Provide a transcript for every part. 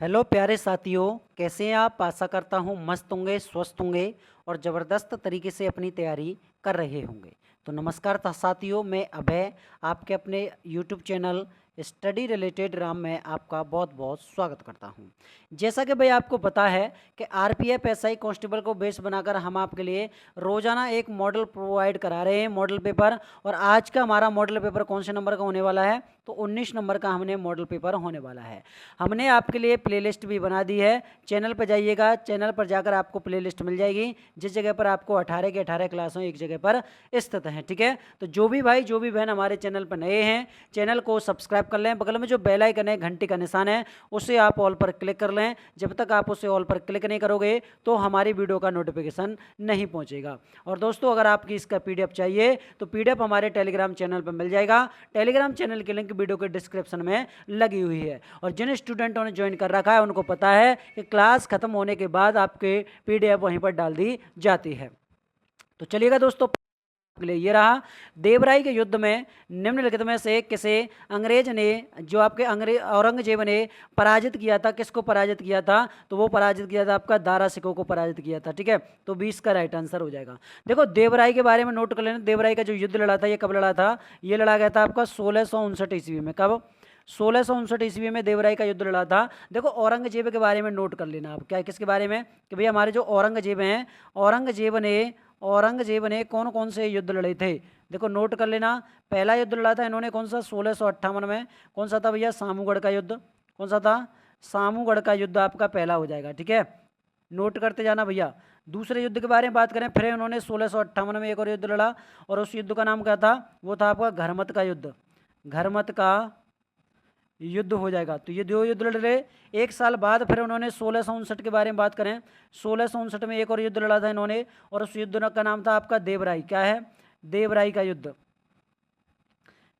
Hello प्यारे साथियों, कैसे हैं आप। आशा करता हूँ मस्त होंगे, स्वस्थ होंगे और ज़बरदस्त तरीके से अपनी तैयारी कर रहे होंगे। तो नमस्कार साथियों, मैं अभय आपके अपने YouTube channel study related Ram में आपका बहुत बहुत स्वागत करता हूं। जैसा कि भाई आपको पता है कि आरपीएफ एसआई कांस्टेबल को बेस बनाकर हम आपके लिए रोज़ाना एक मॉडल प्रोवाइड करा रहे हैं, मॉडल पेपर। और आज का हमारा मॉडल पेपर कौन से नंबर का होने वाला है, तो 19 नंबर का हमने मॉडल पेपर होने वाला है। हमने आपके लिए प्लेलिस्ट भी बना दी है, चैनल पर जाइएगा, चैनल पर जाकर आपको प्लेलिस्ट मिल जाएगी जिस जगह पर आपको 18 के 18 क्लासों एक जगह पर स्थित हैं। ठीक है, तो जो भी भाई जो भी बहन हमारे चैनल पर नए हैं, चैनल को सब्सक्राइब कर लें। बगल में जो बेल आइकन है, घंटी का निशान है, उसे आप ऑल पर क्लिक कर लें। जब तक आप उसे ऑल पर क्लिक नहीं करोगे तो हमारी वीडियो का नोटिफिकेशन नहीं पहुंचेगा। और दोस्तों, अगर आपकी इसका पीडीएफ चाहिए तो पीडीएफ हमारे टेलीग्राम चैनल पर मिल जाएगा। टेलीग्राम चैनल की लिंक वीडियो के डिस्क्रिप्शन में लगी हुई है। और जिन स्टूडेंटों ने ज्वाइन कर रखा है उनको पता है कि क्लास खत्म होने के बाद आपके पीडीएफ वहीं पर डाल दी जाती है। तो चलिएगा दोस्तों, ये रहा। देवराय के युद्ध में निम्नलिखित में से किसे अंग्रेज ने, जो आपके औरंगजेब ने पराजित किया था, किसको पराजित किया था, तो वो पराजित किया था आपका दारा सिकों को पराजित किया था। ठीक है, तो 20 का राइट आंसर हो जाएगा। देखो, देवराय के बारे में नोट कर लेना। देवराय का जो युद्ध लड़ा था ये कब लड़ा था, ये लड़ा गया था आपका 1659 ईस्वी में। कब, 1659 ईस्वी में देवराय का युद्ध लड़ा था। देखो, औरंगजेब के बारे में नोट कर लेना आप। क्या, किसके बारे में, कि भैया हमारे जो औरंगजेब हैं, औरंगजेब ने कौन कौन से युद्ध लड़े थे। देखो नोट कर लेना। पहला युद्ध लड़ा था इन्होंने कौन सा, 1658 में। कौन सा था भैया, सामूगढ़ का युद्ध। कौन सा था, सामूगढ़ का युद्ध आपका पहला हो जाएगा। ठीक है, नोट करते जाना भैया। दूसरे युद्ध के बारे में बात करें, फिर उन्होंने 1658 में एक और युद्ध लड़ा, और उस युद्ध का नाम क्या था, वो था आपका घरमत का युद्ध। घरमत का युद्ध हो जाएगा। तो ये दो युद्ध लड़ रहे। एक साल बाद फिर उन्होंने 1659 के बारे में बात करें, 1659 में एक और युद्ध लड़ा था इन्होंने, और उस युद्ध का नाम था आपका देवराय। क्या है, देवराय का युद्ध।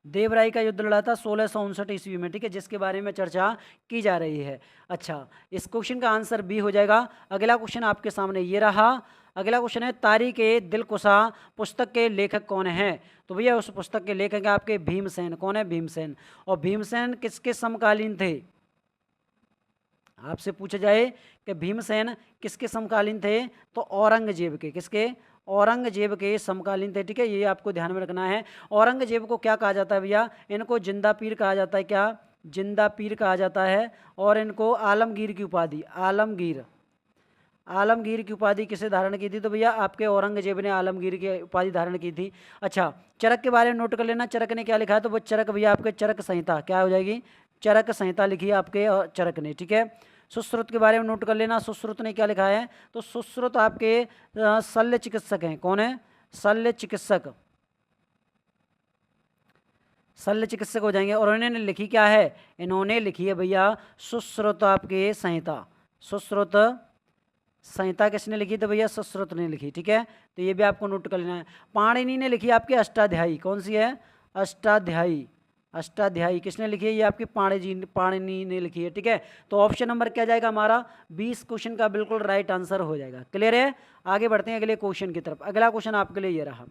देवराय का युद्ध लड़ा था 1659 ईस्वी में। ठीक है, जिसके बारे में चर्चा की जा रही है। अच्छा, इस क्वेश्चन का आंसर बी हो जाएगा। अगला क्वेश्चन आपके सामने ये रहा। अगला क्वेश्चन है, तारीख ए दिलकुशा पुस्तक के लेखक कौन है। तो भैया उस पुस्तक के लेखक है आपके भीमसेन। कौन है, भीमसेन। और भीमसेन किसके समकालीन थे, आपसे पूछा जाए कि भीमसेन किसके समकालीन थे, तो औरंगजेब के। किसके, औरंगजेब के समकालीन थे। ठीक है, ये आपको ध्यान में रखना है। औरंगजेब को क्या कहा जाता है भैया, इनको जिंदा पीर कहा जाता है। क्या, जिंदा पीर कहा जाता है। और इनको आलमगीर की उपाधि, आलमगीर की उपाधि किसे धारण की थी, तो भैया आपके औरंगजेब ने आलमगीर की उपाधि धारण की थी। अच्छा, चरक के बारे में नोट कर लेना। चरक ने क्या लिखा है, तो वो चरक भैया आपके चरक संहिता क्या हो जाएगी, चरक संहिता लिखी है आपके और चरक ने। ठीक है, सुश्रुत के बारे में नोट कर लेना। सुश्रुत ने क्या लिखा है, तो सुश्रुत आपके शल्य चिकित्सक हैं। कौन है, शल्य चिकित्सक, शल्य चिकित्सक हो जाएंगे। और इन्होंने लिखी क्या है, इन्होंने लिखी है भैया सुश्रुत आपके संहिता। सुश्रुत संहिता किसने लिखी, तो भैया सुश्रुत ने लिखी। ठीक है, तो ये भी आपको नोट कर लेना है। पाणिनि ने लिखी आपकी अष्टाध्यायी। कौन सी है, अष्टाध्यायी। अष्टाध्यायी किसने लिखी है, ये आपकी पाणिनि ने लिखी है। ठीक है, तो ऑप्शन नंबर क्या जाएगा हमारा, 20 क्वेश्चन का बिल्कुल राइट आंसर हो जाएगा। क्लियर है, आगे बढ़ते हैं अगले क्वेश्चन की तरफ। अगला क्वेश्चन आपके लिए ये रहा।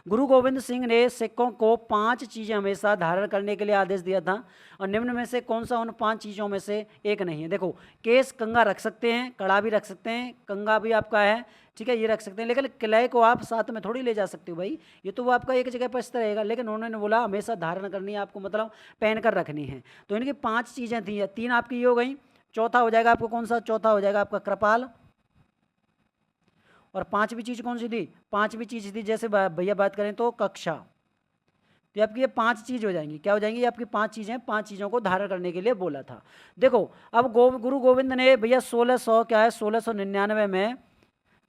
गुरु गोविंद सिंह ने सिखों को 5 चीजें हमेशा धारण करने के लिए आदेश दिया था, और निम्न में से कौन सा उन 5 चीजों में से एक नहीं है। देखो, केस कंघा रख सकते हैं, कड़ा भी रख सकते हैं, कंघा भी आपका है। ठीक है, ये रख सकते हैं, लेकिन किले को आप साथ में थोड़ी ले जा सकते हो भाई, ये तो वो आपका एक जगह पर स्थिर रहेगा। लेकिन उन्होंने बोला हमेशा धारण करनी है आपको, मतलब पहन कर रखनी है। तो इनकी 5 चीजें थी, 3 आपकी ये हो गई। चौथा हो जाएगा आपको कौन सा, चौथा हो जाएगा आपका कृपाल। और 5वीं चीज कौन सी थी, 5वीं चीज थी, जैसे भैया बात करें तो कक्षा। तो आपकी ये 5 चीज हो जाएंगी। क्या हो जाएंगी, आपकी 5 चीजें, 5 चीजों को धारण करने के लिए बोला था। देखो, अब गुरु गोविंद ने भैया 1600 क्या है, 1699 में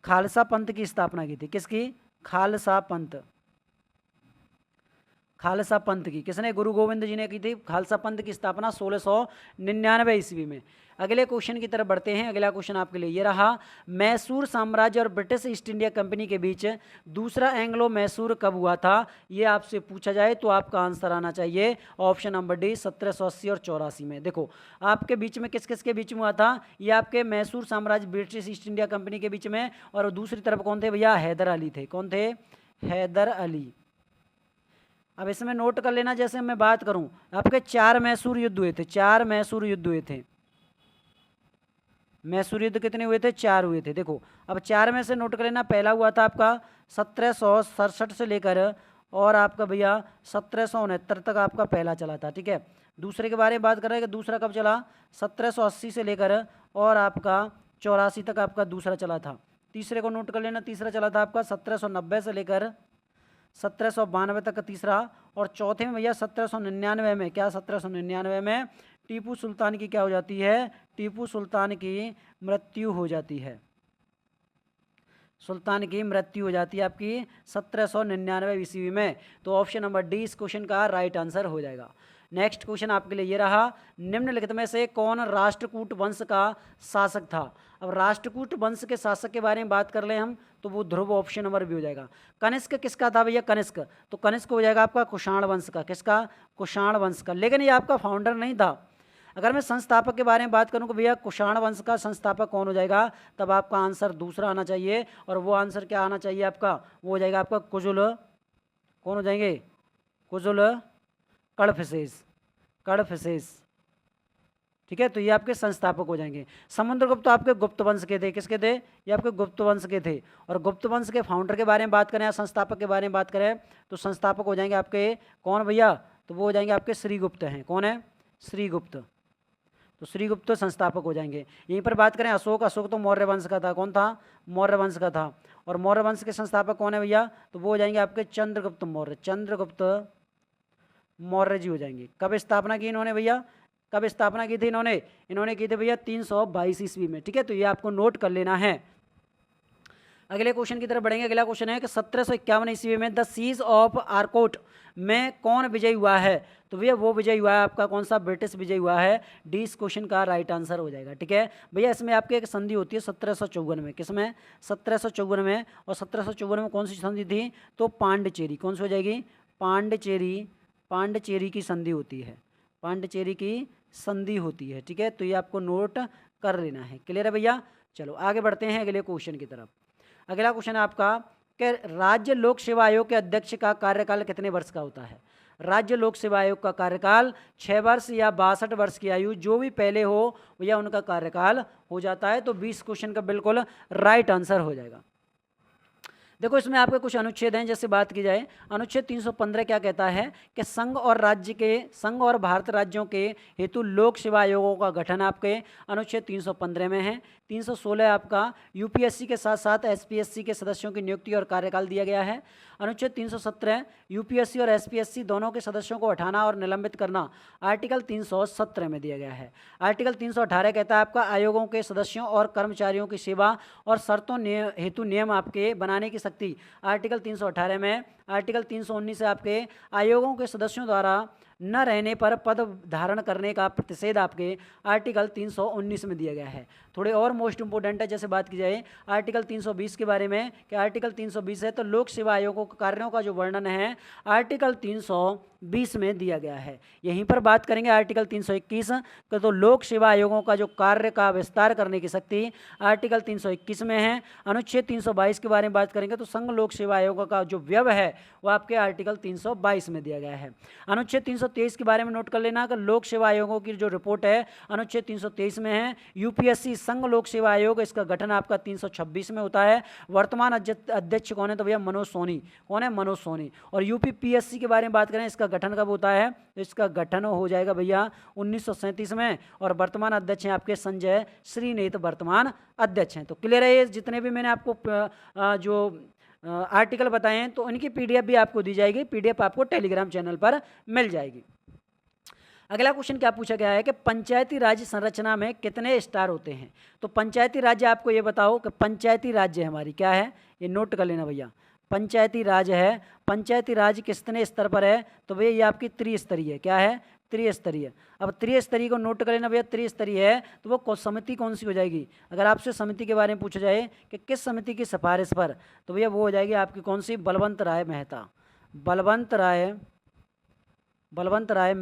खालसा पंथ की स्थापना की थी। किसकी, खालसा पंथ। खालसा पंथ की किसने, गुरु गोविंद जी ने की थी खालसा पंथ की स्थापना 1699 ईस्वी में। अगले क्वेश्चन की तरफ बढ़ते हैं। अगला क्वेश्चन आपके लिए ये रहा। मैसूर साम्राज्य और ब्रिटिश ईस्ट इंडिया कंपनी के बीच दूसरा एंग्लो मैसूर कब हुआ था, ये आपसे पूछा जाए तो आपका आंसर आना चाहिए ऑप्शन नंबर डी, 1780 और 84 में। देखो, आपके बीच में किस किस के बीच में हुआ था, ये आपके मैसूर साम्राज्य ब्रिटिश ईस्ट इंडिया कंपनी के बीच में, और दूसरी तरफ कौन थे भैया, हैदर अली थे। कौन थे, हैदर अली। अब इसमें नोट कर लेना, जैसे मैं बात करूं, आपके 4 मैसूर युद्ध हुए थे, 4 मैसूर युद्ध हुए थे। मैसूर युद्ध कितने हुए थे? 4 हुए थे। देखो अब 4 में से नोट कर लेना, पहला हुआ था आपका 1767 से लेकर और आपका भैया 1769 तक आपका पहला चला था, ठीक है। दूसरे के बारे में बात कर रहे हैं कि दूसरा कब चला? 1780 से लेकर और आपका 84 तक आपका दूसरा चला था। तीसरे को नोट कर लेना, तीसरा चला था आपका 1790 से लेकर 1792 तक का तीसरा। और चौथे में भैया 1799 में, क्या 1799 में टीपू सुल्तान की क्या हो जाती है? टीपू सुल्तान की मृत्यु हो जाती है। सुल्तान की मृत्यु हो जाती है आपकी 1799 ईस्वी में। तो ऑप्शन नंबर डी इस क्वेश्चन का राइट आंसर हो जाएगा। नेक्स्ट क्वेश्चन आपके लिए ये रहा, निम्नलिखित में से कौन राष्ट्रकूट वंश का शासक था? अब राष्ट्रकूट वंश के शासक के बारे में बात कर ले हम तो वो ध्रुव, ऑप्शन नंबर बी हो जाएगा। कनिष्क किसका था भैया? कनिष्क, तो कनिष्क हो जाएगा आपका कुषाण वंश का। किसका? कुषाण वंश का। लेकिन ये आपका फाउंडर नहीं था। अगर मैं संस्थापक के बारे में बात करूं कि भैया कुषाण वंश का संस्थापक कौन हो जाएगा, तब आपका आंसर दूसरा आना चाहिए। और वो आंसर क्या आना चाहिए आपका? वो हो जाएगा आपका कुजुल, कौन हो जाएंगे? कुजुल कड़फसेस, कड़फसेस, ठीक है। तो ये आपके संस्थापक हो जाएंगे। समुद्रगुप्त तो आपके गुप्त वंश के थे। किसके थे? ये आपके गुप्त वंश के थे। और गुप्त वंश के फाउंडर के बारे में बात करें या संस्थापक के बारे में बात करें तो संस्थापक हो जाएंगे आपके कौन भैया? तो वो हो जाएंगे आपके श्रीगुप्त हैं। कौन है? श्रीगुप्त। तो श्रीगुप्त संस्थापक हो जाएंगे। यहीं पर बात करें अशोक, अशोक तो मौर्य वंश का था। कौन था? मौर्य वंश का था। और मौर्य वंश के संस्थापक कौन है भैया? तो वो हो जाएंगे आपके चंद्रगुप्त मौर्य, चंद्रगुप्त मौर्य जी हो जाएंगे। कब स्थापना की इन्होंने भैया? कब स्थापना की थी इन्होंने? इन्होंने की थी भैया 322 ईस्वी में, ठीक है। तो ये आपको नोट कर लेना है। अगले क्वेश्चन की तरफ बढ़ेंगे। अगला क्वेश्चन है कि 1751 ईस्वी में द सीज ऑफ आर्कोट में कौन विजय हुआ है? तो भैया वो विजय हुआ है आपका कौन सा? ब्रिटिश विजय हुआ है। डी इस क्वेश्चन का राइट आंसर हो जाएगा, ठीक है भैया। इसमें आपकी एक संधि होती है 1754 में। किसमें? 1754 में। और 1754 में कौन सी संधि थी? तो पांडिचेरी। कौन सी हो जाएगी? पांडिचेरी, पांडिचेरी की संधि होती है। पांडिचेरी की संधि होती है, ठीक है। तो ये आपको नोट कर लेना है। क्लियर है भैया? चलो आगे बढ़ते हैं अगले क्वेश्चन की तरफ। अगला क्वेश्चन है आपका कि राज्य लोक सेवा आयोग के अध्यक्ष का कार्यकाल कितने वर्ष का होता है? राज्य लोक सेवा आयोग का कार्यकाल 6 वर्ष या 62 वर्ष की आयु जो भी पहले हो भैया उनका कार्यकाल हो जाता है। तो 20 क्वेश्चन का बिल्कुल राइट आंसर हो जाएगा। देखो इसमें आपके कुछ अनुच्छेद हैं। जैसे बात की जाए अनुच्छेद 315 क्या कहता है कि संघ और भारत राज्यों के हेतु लोक सेवा आयोगों का गठन आपके अनुच्छेद 315 में है। 316 आपका यूपीएससी के साथ साथ एसपीएससी के सदस्यों की नियुक्ति और कार्यकाल दिया गया है। अनुच्छेद 317 यूपीएससी और एसपीएससी दोनों के सदस्यों को हटाना और निलंबित करना आर्टिकल 317 में दिया गया है। आर्टिकल 318 कहता है आपका आयोगों के सदस्यों और कर्मचारियों की सेवा और शर्तों हेतु नियम आपके बनाने की शक्ति आर्टिकल 318 में। आर्टिकल 319 से आपके आयोगों के सदस्यों द्वारा न रहने पर पद धारण करने का प्रतिषेध आपके आर्टिकल 319 में दिया गया है। थोड़े और मोस्ट इंपोर्टेंट है। जैसे बात की जाए आर्टिकल 320 के बारे में कि आर्टिकल 320 है तो लोक सेवा आयोगों के कार्यों का जो वर्णन है आर्टिकल 320 में दिया गया है। यहीं पर बात करेंगे आर्टिकल 321 का, तो लोक सेवा आयोगों का जो कार्य का विस्तार करने की शक्ति आर्टिकल 321 में है। अनुच्छेद 322 के बारे में बात करेंगे तो संघ लोक सेवा आयोगों का जो व्यय है वो आपके आर्टिकल 322 में दिया गया है। अनुच्छेद 323 के बारे में नोट कर लेना कि लोक सेवा आयोगों की जो रिपोर्ट है अनुच्छेद 323 में है। यूपीएससी संघ लोक सेवा आयोग, इसका गठन आपका 326 में होता है। वर्तमान अध्यक्ष कौन है? तो भैया मनोज सोनी। कौन है? मनोज सोनी। और यूपीपीएससी के बारे में बात करें इसका गठन कब होता है? तो इसका गठन हो जाएगा भैया 1937 में। और वर्तमान अध्यक्ष हैं आपके संजय श्रीनेत वर्तमान अध्यक्ष हैं। तो क्लियर है? ये जितने भी मैंने आपको जो आर्टिकल बताए हैं तो उनकी पीडीएफ भी आपको दी जाएगी। पीडीएफ आपको टेलीग्राम चैनल पर मिल जाएगी। अगला क्वेश्चन क्या पूछा गया है कि पंचायती राज्य संरचना में कितने स्टार होते हैं? तो पंचायती राज्य आपको ये बताओ कि पंचायती राज्य हमारी क्या है, ये नोट कर लेना भैया। पंचायती राज है। पंचायती राज कितने स्तर पर है? तो भैया ये आपकी त्रिस्तरीय। क्या है? त्रिस्तरीय। अब त्रिस्तरीय को नोट कर लेना भैया। त्रिस्तरीय है तो वो समिति कौन सी हो जाएगी? अगर आपसे समिति के बारे में पूछा जाए कि किस समिति की सिफारिश पर, तो भैया वो हो जाएगी आपकी कौन सी? बलवंत राय मेहता। बलवंत राय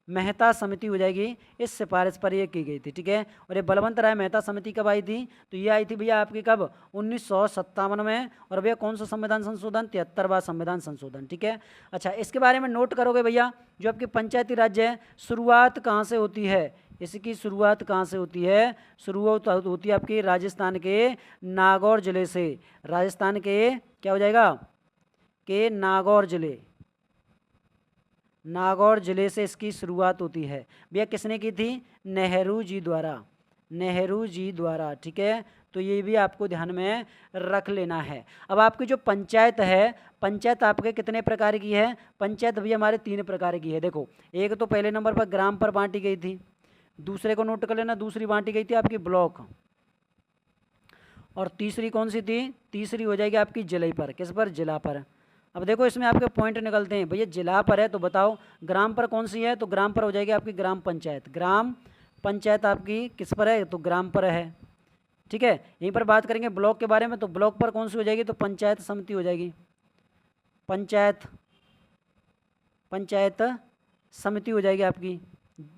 मेहता समिति हो जाएगी। इस सिफारिश पर ये की गई थी, ठीक है। और ये बलवंत राय मेहता समिति कब आई थी? तो ये आई थी भैया आपकी कब? 1957 में। और भैया कौन सा संविधान संशोधन? 73वां संविधान संशोधन, ठीक है। अच्छा इसके बारे में नोट करोगे भैया जो आपकी पंचायती राज्य है शुरुआत कहाँ से होती है? इसकी शुरुआत कहाँ से होती है? शुरुआत होती है आपकी राजस्थान के नागौर जिले से। राजस्थान के क्या हो जाएगा? के नागौर जिले, नागौर जिले से इसकी शुरुआत होती है। भैया किसने की थी? नेहरू जी द्वारा, नेहरू जी द्वारा। ठीक है, तो ये भी आपको ध्यान में रख लेना है। अब आपकी जो पंचायत है, पंचायत आपके कितने प्रकार की है? पंचायत भी हमारे 3 प्रकार की है। देखो, एक तो पहले नंबर पर ग्राम पर बांटी गई थी, दूसरे को नोट कर लेना, दूसरी बांटी गई थी आपकी ब्लॉक, और तीसरी कौन सी थी? तीसरी हो जाएगी आपकी जिले पर। किस पर? जिला पर। अब देखो इसमें आपके पॉइंट निकलते हैं। भैया जिला पर है तो बताओ ग्राम पर कौन सी है? तो ग्राम पर हो जाएगी आपकी ग्राम पंचायत। ग्राम पंचायत आपकी किस पर है? तो ग्राम पर है। ठीक है, यहीं पर बात करेंगे ब्लॉक के बारे में, तो ब्लॉक पर कौन सी हो जाएगी? तो पंचायत समिति हो जाएगी, पंचायत, पंचायत समिति हो जाएगी आपकी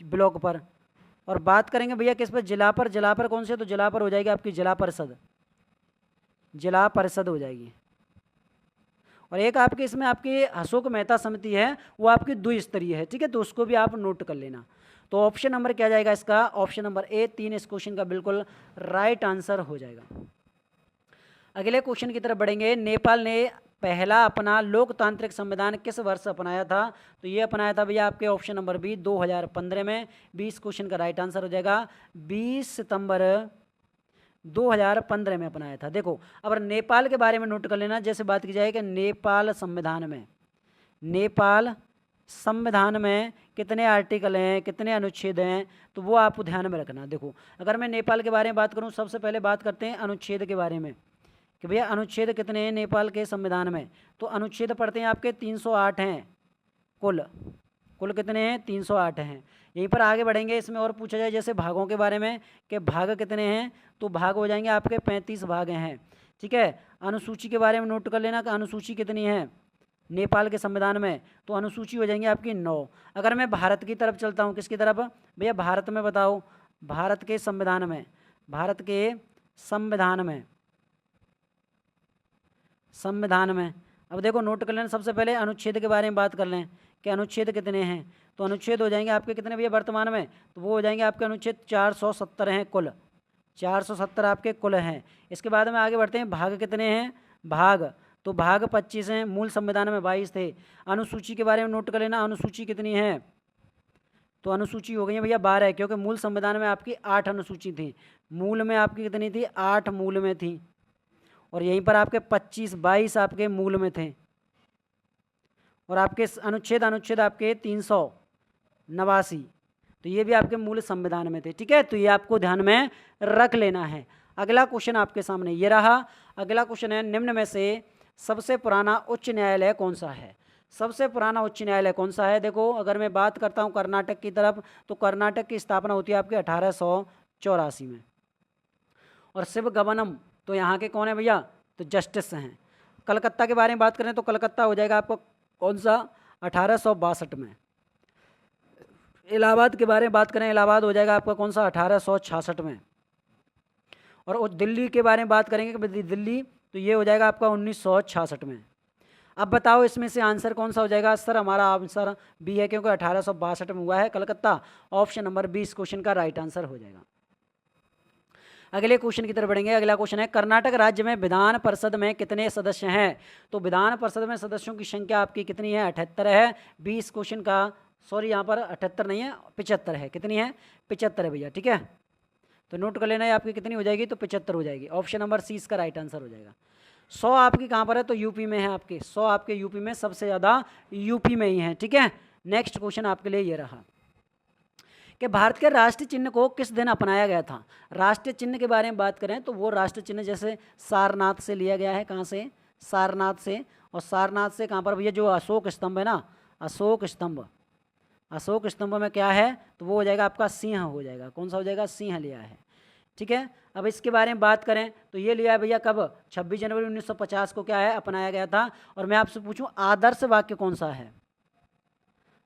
ब्लॉक पर। और बात करेंगे भैया किस पर? जिला पर। जिला पर कौन सी है? तो जिला पर हो जाएगी आपकी जिला परिषद, जिला परिषद हो जाएगी। और एक आपके इसमें आपकी अशोक मेहता समिति है, वो आपकी 2 स्तरीय है। ठीक है, तो उसको भी आप नोट कर लेना। तो ऑप्शन नंबर क्या जाएगा इसका? ऑप्शन नंबर ए 3 इस क्वेश्चन का बिल्कुल राइट आंसर हो जाएगा। अगले क्वेश्चन की तरफ बढ़ेंगे। नेपाल ने पहला अपना लोकतांत्रिक संविधान किस वर्ष अपनाया था? तो ये अपनाया था भैया आपके ऑप्शन नंबर बी 2015 में। 20 क्वेश्चन का राइट आंसर हो जाएगा। 20 सितंबर 2015 में अपनाया था। देखो, अब नेपाल के बारे में नोट कर लेना। जैसे बात की जाए कि नेपाल संविधान में, नेपाल संविधान में कितने आर्टिकल हैं, कितने अनुच्छेद हैं, तो वो आप ध्यान में रखना। देखो, अगर मैं नेपाल के बारे में बात करूं, सबसे पहले बात करते हैं अनुच्छेद के बारे में कि भैया अनुच्छेद कितने हैं नेपाल के संविधान में। तो अनुच्छेद पढ़ते हैं आपके 308 हैं कुल। कुल कितने हैं? 308 हैं। यहीं पर आगे बढ़ेंगे। इसमें और पूछा जाए जैसे भागों के बारे में कि भाग कितने हैं, तो भाग हो जाएंगे आपके 35 भाग हैं। ठीक है, अनुसूची के बारे में नोट कर लेना कि अनुसूची कितनी है नेपाल के संविधान में, तो अनुसूची हो जाएंगी आपकी 9। अगर मैं भारत की तरफ चलता हूँ, किसकी तरफ भैया? भारत में बताओ, भारत के संविधान में, भारत के संविधान में, संविधान में। अब देखो नोट कर लेना, सबसे पहले अनुच्छेद के बारे में बात कर लें कि अनुच्छेद कितने हैं। तो अनुच्छेद हो जाएंगे आपके कितने भैया वर्तमान में? तो वो हो जाएंगे आपके अनुच्छेद 470 हैं कुल, 470 आपके कुल हैं। इसके बाद में आगे बढ़ते हैं। भाग कितने हैं? भाग तो भाग 25 हैं, मूल संविधान में 22 थे। अनुसूची के बारे में नोट कर लेना, अनुसूची कितनी है? तो अनुसूची हो गई है भैया 12, क्योंकि मूल संविधान में आपकी 8 अनुसूची थी। मूल में आपकी कितनी थी? 8 मूल में थी, और यहीं पर आपके 22 आपके मूल में थे। और आपके अनुच्छेद आपके 389, तो ये भी आपके मूल संविधान में थे। ठीक है, तो ये आपको ध्यान में रख लेना है। अगला क्वेश्चन आपके सामने ये रहा। अगला क्वेश्चन है, निम्न में से सबसे पुराना उच्च न्यायालय कौन सा है? सबसे पुराना उच्च न्यायालय कौन सा है? देखो, अगर मैं बात करता हूँ कर्नाटक की तरफ, तो कर्नाटक की स्थापना होती है आपके 1884 में। और शिव गवनम तो यहाँ के कौन है भैया? तो जस्टिस हैं। कलकत्ता के बारे में बात करें तो कलकत्ता हो जाएगा आपको कौन सा? 1862 में। इलाहाबाद के बारे में बात करें, इलाहाबाद हो जाएगा आपका कौन सा? 1866 में। और दिल्ली के बारे में बात करेंगे कि दिल्ली, तो ये हो जाएगा आपका 1966 में। अब बताओ इसमें से आंसर कौन सा हो जाएगा? सर हमारा आंसर बी है, क्योंकि 1862 में हुआ है कलकत्ता। ऑप्शन नंबर 20 क्वेश्चन का राइट आंसर हो जाएगा। अगले क्वेश्चन की तरफ बढ़ेंगे। अगला क्वेश्चन है, कर्नाटक राज्य में विधान परिषद में कितने सदस्य हैं? तो विधान परिषद में सदस्यों की संख्या आपकी कितनी है? 78 है। 20 क्वेश्चन का, सॉरी यहाँ पर 78 नहीं है, 75 है। कितनी है? 75 है भैया। ठीक है, तो नोट कर लेना है आपकी कितनी हो जाएगी? तो 75 हो जाएगी। ऑप्शन नंबर सी इसका राइट आंसर हो जाएगा। 100 आपकी कहाँ पर है? तो यूपी में है आपके। 100 आपके यूपी में, सबसे ज़्यादा यूपी में ही है। ठीक है, नेक्स्ट क्वेश्चन आपके लिए ये रहा कि भारत के राष्ट्रीय चिन्ह को किस दिन अपनाया गया था? राष्ट्रीय चिन्ह के बारे में बात करें तो वो राष्ट्रीय चिन्ह जैसे सारनाथ से लिया गया है। कहाँ से? सारनाथ से। और सारनाथ से कहाँ पर भैया? जो अशोक स्तंभ है ना, अशोक स्तंभ, अशोक स्तंभ में क्या है? तो वो हो जाएगा आपका सिंह हो जाएगा। कौन सा हो जाएगा? सिंह लिया है। ठीक है, अब इसके बारे में बात करें तो ये लिया है भैया कब? 26 जनवरी 1950 को क्या है? अपनाया गया था। और मैं आपसे पूछूं आदर्श वाक्य कौन सा है?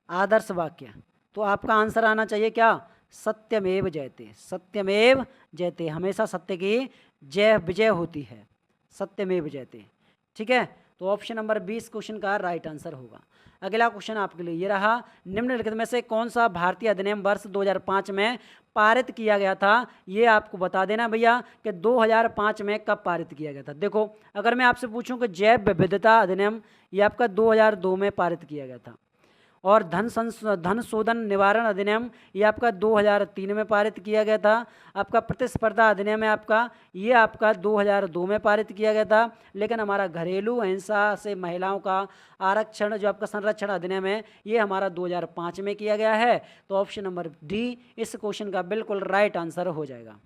आदर्श वाक्य, तो आपका आंसर आना चाहिए क्या? सत्यमेव जयते। सत्यमेव जयते, हमेशा सत्य की जय विजय होती है। सत्यमेव जयते। ठीक है, तो ऑप्शन नंबर 20 क्वेश्चन का राइट आंसर होगा। अगला क्वेश्चन आपके लिए ये रहा, निम्नलिखित में से कौन सा भारतीय अधिनियम वर्ष 2005 में पारित किया गया था? ये आपको बता देना भैया कि 2005 में कब पारित किया गया था। देखो, अगर मैं आपसे पूछूं कि जैव विविधता अधिनियम, ये आपका 2002 में पारित किया गया था। और धन शोधन निवारण अधिनियम, ये आपका 2003 में पारित किया गया था। आपका प्रतिस्पर्धा अधिनियम है आपका, ये आपका 2002 में पारित किया गया था। लेकिन हमारा घरेलू हिंसा से महिलाओं का आरक्षण जो आपका संरक्षण अधिनियम है, ये हमारा 2005 में किया गया है। तो ऑप्शन नंबर डी इस क्वेश्चन का बिल्कुल राइट आंसर हो जाएगा।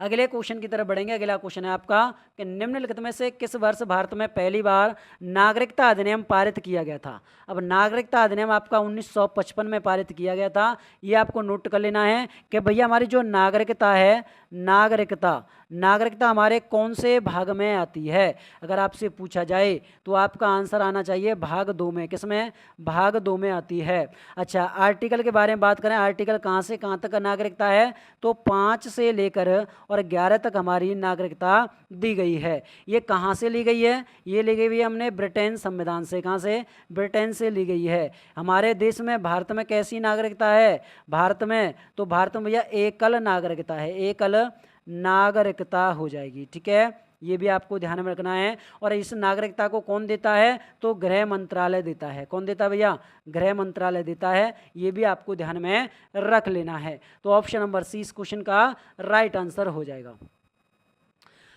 अगले क्वेश्चन की तरफ बढ़ेंगे। अगला क्वेश्चन है आपका कि निम्नलिखित में से किस वर्ष भारत में पहली बार नागरिकता अधिनियम पारित किया गया था? अब नागरिकता अधिनियम आपका 1955 में पारित किया गया था। ये आपको नोट कर लेना है कि भैया हमारी जो नागरिकता है, नागरिकता हमारे कौन से भाग में आती है? अगर आपसे पूछा जाए तो आपका आंसर आना चाहिए भाग 2 में। किसमें? भाग 2 में आती है। अच्छा, आर्टिकल के बारे में बात करें, आर्टिकल कहाँ से कहाँ तक नागरिकता है? तो 5 से लेकर और 11 तक हमारी नागरिकता दी गई है। ये कहाँ से ली गई है? ये ली गई है हमने ब्रिटेन संविधान से। कहाँ से? ब्रिटेन से ली गई है। हमारे देश में, भारत में कैसी नागरिकता है? भारत में भैया एकल नागरिकता है, एकल नागरिकता हो जाएगी। ठीक है, ये भी आपको ध्यान में रखना है। और इस नागरिकता को कौन देता है? तो गृह मंत्रालय देता है। कौन देता है भैया? गृह मंत्रालय देता है। ये भी आपको ध्यान में रख लेना है। तो ऑप्शन नंबर सी इस क्वेश्चन का राइट आंसर हो जाएगा।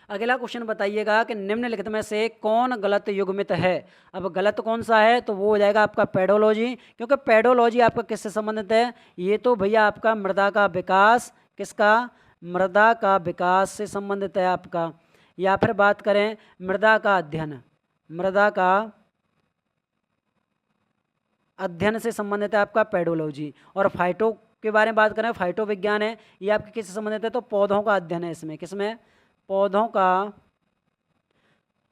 अगला क्वेश्चन बताइएगा कि निम्नलिखित में से कौन गलत युग्मित है? अब गलत कौन सा है? तो वो हो जाएगा आपका पेडोलॉजी, क्योंकि पेडोलॉजी आपका किससे संबंधित है? ये तो भैया आपका मृदा का विकास, किसका? मृदा का विकास से संबंधित है आपका। या फिर बात करें मृदा का अध्ययन, मृदा का अध्ययन से संबंधित है आपका पेडोलॉजी। और फाइटो के बारे में बात करें, फाइटो विज्ञान है, ये आपके किससे संबंधित है? तो पौधों का अध्ययन है इसमें। किसमें? पौधों का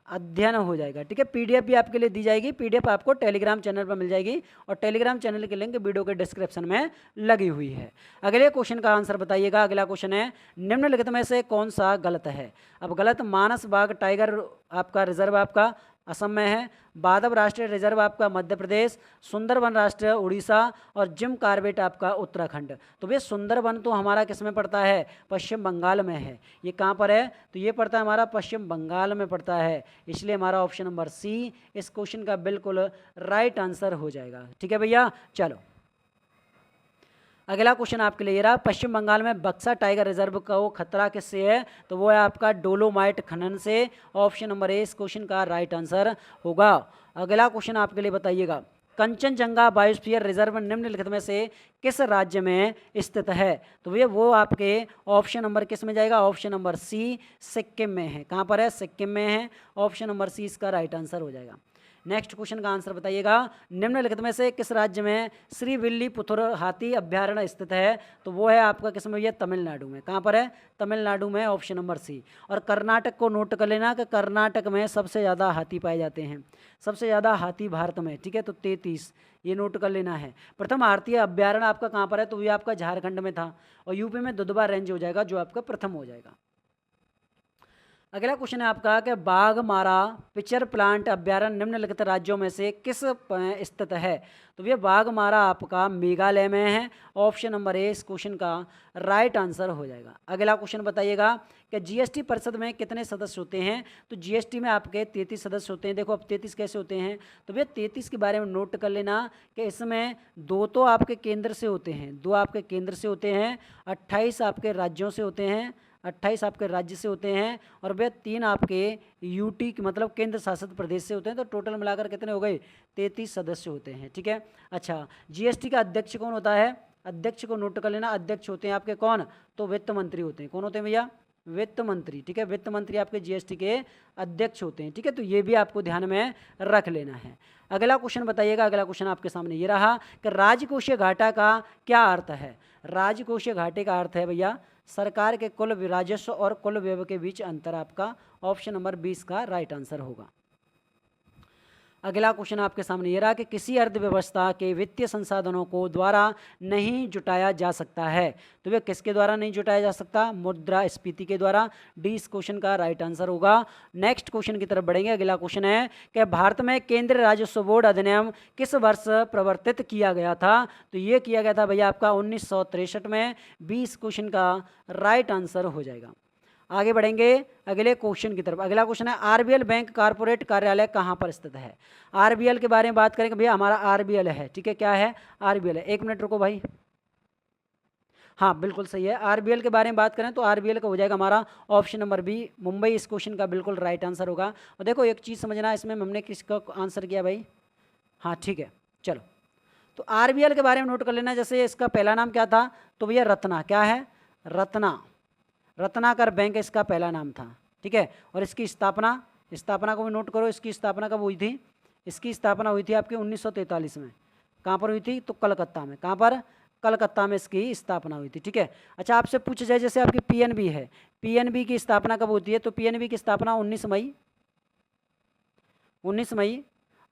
अध्ययन हो जाएगा। ठीक है, पीडीएफ भी आपके लिए दी जाएगी। पीडीएफ आपको टेलीग्राम चैनल पर मिल जाएगी और टेलीग्राम चैनल की लिंक वीडियो के डिस्क्रिप्शन में लगी हुई है। अगले क्वेश्चन का आंसर बताइएगा। अगला क्वेश्चन है, निम्नलिखित में से कौन सा गलत है? अब गलत, मानस बाघ टाइगर आपका रिजर्व आपका असम में है, बादव राष्ट्रीय रिजर्व आपका मध्य प्रदेश, सुंदरबन राष्ट्रीय उड़ीसा और जिम कार्बेट आपका उत्तराखंड। तो भैया सुंदरबन तो हमारा किस में पड़ता है? पश्चिम बंगाल में है। ये कहाँ पर है? तो ये पड़ता है हमारा पश्चिम बंगाल में पड़ता है। इसलिए हमारा ऑप्शन नंबर सी इस क्वेश्चन का बिल्कुल राइट आंसर हो जाएगा। ठीक है भैया, चलो अगला क्वेश्चन आपके लिए रहा, पश्चिम बंगाल में बक्सा टाइगर रिजर्व का वो खतरा किससे है? तो वो है आपका डोलोमाइट खनन से। ऑप्शन नंबर ए इस क्वेश्चन का राइट आंसर होगा। अगला क्वेश्चन आपके लिए बताइएगा, कंचनजंगा बायोस्फीयर रिजर्व निम्नलिखित में से किस राज्य में स्थित है? तो भैया वो आपके ऑप्शन नंबर किस में जाएगा? ऑप्शन नंबर सी सिक्किम में है। कहाँ पर है? सिक्किम में है। ऑप्शन नंबर सी इसका राइट आंसर हो जाएगा। नेक्स्ट क्वेश्चन का आंसर बताइएगा, निम्नलिखित में से किस राज्य में श्री विल्लीपुतुर हाथी अभ्यारण्य स्थित है? तो वो है आपका किस में? ये तमिलनाडु में। कहाँ पर है? तमिलनाडु में। Option number C. और कर्नाटक को नोट कर लेना कि कर्नाटक में सबसे ज़्यादा हाथी पाए जाते हैं, सबसे ज़्यादा हाथी भारत में। ठीक है, तो 33 ये नोट कर लेना है। प्रथम भारतीय अभ्यारण्य आपका कहाँ पर है? तो ये आपका झारखंड में था। और यूपी में दुधवा रेंज हो जाएगा, जो आपका प्रथम हो जाएगा। अगला क्वेश्चन है आपका कि बाघमारा पिक्चर प्लांट अभ्यारण्य निम्नलिखित राज्यों में से किस स्थित है? तो ये बाघमारा आपका मेघालय में है। ऑप्शन नंबर ए इस क्वेश्चन का राइट आंसर हो जाएगा। अगला क्वेश्चन बताइएगा कि जीएसटी परिषद में कितने सदस्य होते हैं? तो जीएसटी में आपके 33 सदस्य होते हैं। देखो अब 33 कैसे होते हैं? तो भैया 33 के बारे में नोट कर लेना कि इसमें 2 तो आपके केंद्र से होते हैं, 2 आपके केंद्र से होते हैं, 28 आपके राज्यों से होते हैं, 28 आपके राज्य से होते हैं, और भैया 3 आपके यूटी मतलब केंद्र शासित प्रदेश से होते हैं। तो टोटल मिलाकर कितने हो गए? 33 सदस्य होते हैं। ठीक है, अच्छा जीएसटी का अध्यक्ष कौन होता है? अध्यक्ष को नोट कर लेना। अध्यक्ष होते हैं आपके कौन? तो वित्त मंत्री होते हैं। कौन होते हैं भैया? वित्त मंत्री। ठीक है, वित्त मंत्री आपके जीएसटी के अध्यक्ष होते हैं। ठीक है, तो ये भी आपको ध्यान में रख लेना है। अगला क्वेश्चन बताइएगा। अगला क्वेश्चन आपके सामने ये रहा कि राजकोषीय घाटा का क्या अर्थ है? राजकोषीय घाटे का अर्थ है भैया सरकार के कुल राजस्व और कुल व्यय के बीच अंतर। आपका ऑप्शन नंबर 20 का राइट आंसर होगा। अगला क्वेश्चन आपके सामने ये रहा कि किसी अर्थव्यवस्था के वित्तीय संसाधनों को द्वारा नहीं जुटाया जा सकता है, तो वह किसके द्वारा नहीं जुटाया जा सकता? मुद्रास्फीति के द्वारा। डी इस क्वेश्चन का राइट आंसर होगा। नेक्स्ट क्वेश्चन की तरफ बढ़ेंगे। अगला क्वेश्चन है कि भारत में केंद्रीय राजस्व बोर्ड अधिनियम किस वर्ष प्रवर्तित किया गया था? तो ये किया गया था भैया आपका 1963 में। बी इस क्वेश्चन का राइट आंसर हो जाएगा। आगे बढ़ेंगे अगले क्वेश्चन की तरफ। अगला क्वेश्चन है आरबीएल बैंक कॉर्पोरेट कार्यालय कहाँ पर स्थित है? आरबीएल के बारे में बात करेंगे भैया, हमारा आरबीएल है, ठीक है, क्या है? आरबीएल है। एक मिनट रुको भाई, हाँ बिल्कुल सही है। आरबीएल के बारे में बात करें तो आरबीएल का हो जाएगा हमारा ऑप्शन नंबर बी, मुंबई इस क्वेश्चन का बिल्कुल राइट आंसर होगा। और देखो एक चीज़ समझना, इसमें हमने किसका आंसर किया भाई? हाँ ठीक है, चलो तो आरबीएल के बारे में नोट कर लेना। जैसे इसका पहला नाम क्या था? तो भैया रत्ना, क्या है? रत्नाकर बैंक इसका पहला नाम था, ठीक है। और इसकी स्थापना को भी नोट करो। इसकी स्थापना कब हुई थी? इसकी स्थापना हुई थी आपके 1943 में। कहाँ पर हुई थी? तो कलकत्ता में। कहाँ पर? कलकत्ता में इसकी स्थापना हुई थी, ठीक है। अच्छा आपसे पूछा जाए जैसे आपकी पीएनबी है, पीएनबी की स्थापना कब होती है? तो पीएनबी की स्थापना 19 मई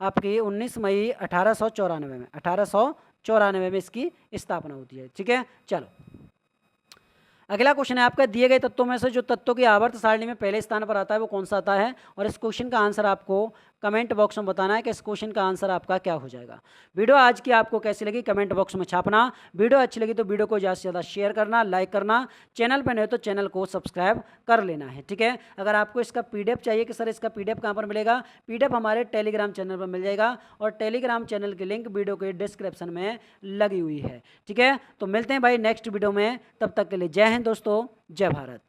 आपकी 19 मई 1894 में इसकी स्थापना होती है, ठीक है। चलो अगला क्वेश्चन है आपका, दिए गए तत्वों में से जो तत्वों की आवर्त सारणी में पहले स्थान पर आता है वो कौन सा आता है? और इस क्वेश्चन का आंसर आपको कमेंट बॉक्स में बताना है कि इस क्वेश्चन का आंसर आपका क्या हो जाएगा। वीडियो आज की आपको कैसी लगी कमेंट बॉक्स में छापना। वीडियो अच्छी लगी तो वीडियो को ज़्यादा से ज़्यादा शेयर करना, लाइक करना। चैनल पर नहीं हो तो चैनल को सब्सक्राइब कर लेना है, ठीक है। अगर आपको इसका पीडीएफ चाहिए कि सर इसका पीडीएफ कहाँ पर मिलेगा? पीडीएफ हमारे टेलीग्राम चैनल पर मिल जाएगा और टेलीग्राम चैनल की लिंक वीडियो के डिस्क्रिप्शन में लगी हुई है, ठीक है। तो मिलते हैं भाई नेक्स्ट वीडियो में, तब तक के लिए जय हिंद दोस्तों, जय भारत।